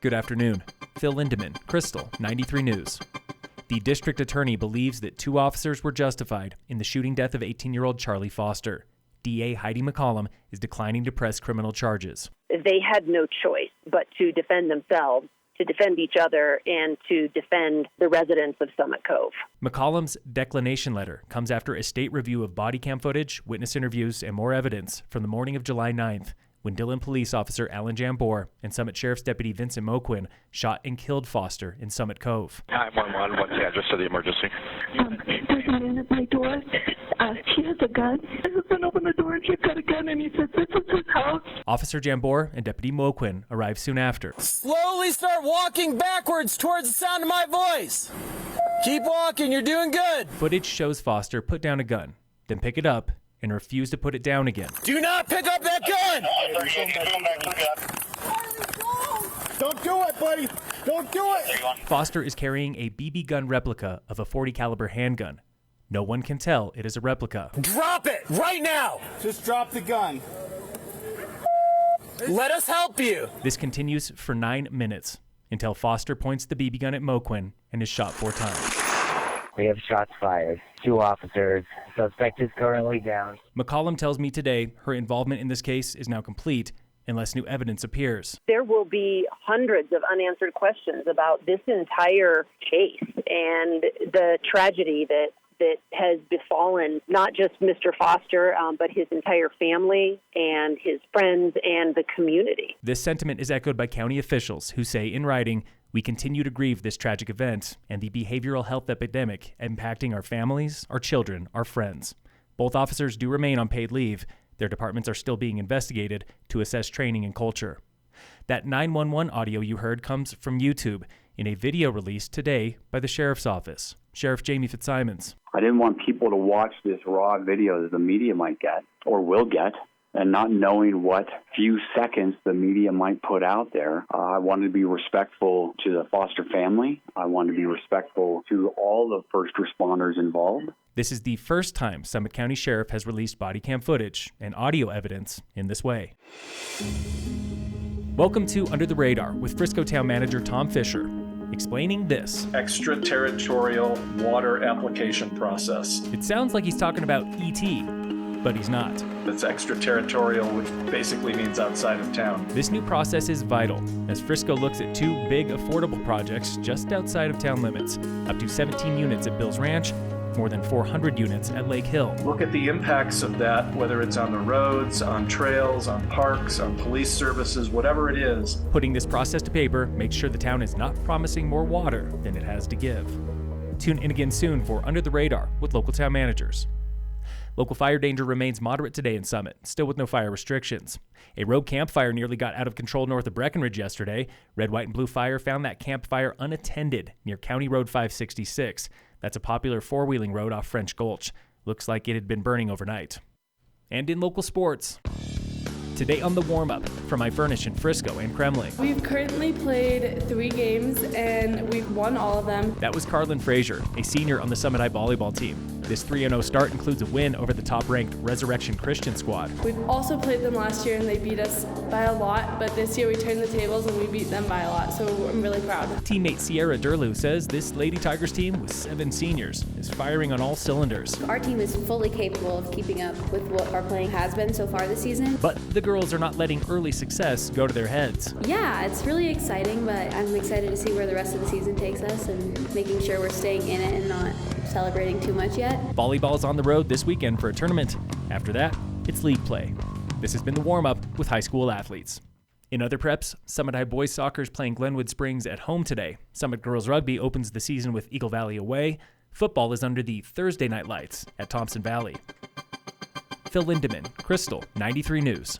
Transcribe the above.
Good afternoon. Phil Lindeman, Crystal, 93 News. The district attorney believes that two officers were justified in the shooting death of 18-year-old Charlie Foster. DA Heidi McCollum is declining to press criminal charges. They had no choice but to defend themselves, to defend each other, and to defend the residents of Summit Cove. McCollum's declination letter comes after a state review of body cam footage, witness interviews, and more evidence from the morning of July 9th, when Dillon Police Officer Alan Jambor and Summit Sheriff's Deputy Vincent Moquin shot and killed Foster in Summit Cove. 911, what's the address of the emergency? There's a man at my door. He has a gun. My husband opened the door and he's got a gun and he said, "This is his house." Officer Jambor and Deputy Moquin arrived soon after. Slowly start walking backwards towards the sound of my voice. Keep walking, you're doing good. Footage shows Foster put down a gun, then pick it up and refuse to put it down again. Do not pick up that gun! Don't do it, buddy! Don't do it! Foster is carrying a BB gun replica of a .40 caliber handgun. No one can tell it is a replica. Drop it right now! Just drop the gun. Let us help you! This continues for 9 minutes until Foster points the BB gun at Moquin and is shot 4 times. We have shots fired. 2 officers. Suspect is currently down. McCollum tells me today her involvement in this case is now complete unless new evidence appears. There will be hundreds of unanswered questions about this entire case and the tragedy that has befallen not just Mr. Foster, but his entire family and his friends and the community. This sentiment is echoed by county officials who say in writing, "We continue to grieve this tragic event and the behavioral health epidemic impacting our families, our children, our friends." Both officers do remain on paid leave. Their departments are still being investigated to assess training and culture. That 911 audio you heard comes from YouTube in a video released today by the Sheriff's Office. Sheriff Jamie Fitzsimons. I didn't want people to watch this raw video that the media might get or will get, and not knowing what few seconds the media might put out there. I wanted to be respectful to the Foster family. I wanted to be respectful to all the first responders involved. This is the first time Summit County Sheriff has released body cam footage and audio evidence in this way. Welcome to Under the Radar with Frisco Town Manager Tom Fisher, explaining this. Extraterritorial water application process. It sounds like he's talking about ET, but he's not. It's extraterritorial, which basically means outside of town. This new process is vital as Frisco looks at 2 big affordable projects just outside of town limits, up to 17 units at Bill's Ranch, more than 400 units at Lake Hill. Look at the impacts of that, whether it's on the roads, on trails, on parks, on police services, whatever it is. Putting this process to paper makes sure the town is not promising more water than it has to give. Tune in again soon for Under the Radar with local town managers. Local fire danger remains moderate today in Summit, still with no fire restrictions. A rogue campfire nearly got out of control north of Breckenridge yesterday. Red, white, and blue fire found that campfire unattended near County Road 566. That's a popular 4-wheeling road off French Gulch. Looks like it had been burning overnight. And in local sports, today on the warm-up from iFurnish in Frisco and Kremling. We've currently played 3 games and we've won all of them. That was Carlin Frazier, a senior on the Summit High volleyball team. This 3-0 start includes a win over the top-ranked Resurrection Christian squad. We've also played them last year and they beat us by a lot, but this year we turned the tables and we beat them by a lot, so I'm really proud. Teammate Sierra Durlu says this Lady Tigers team with 7 seniors is firing on all cylinders. Our team is fully capable of keeping up with what our playing has been so far this season. But the girls are not letting early success go to their heads. Yeah, it's really exciting, but I'm excited to see where the rest of the season takes us and making sure we're staying in it and not celebrating too much yet. Volleyball's on the road this weekend for a tournament. After that, it's league play. This has been the warm-up with high school athletes. In other preps, Summit High boys soccer is playing Glenwood Springs at home today. Summit girls rugby opens the season with Eagle Valley away. Football is under the Thursday night lights at Thompson Valley. Phil Lindeman, Crystal, 93 News.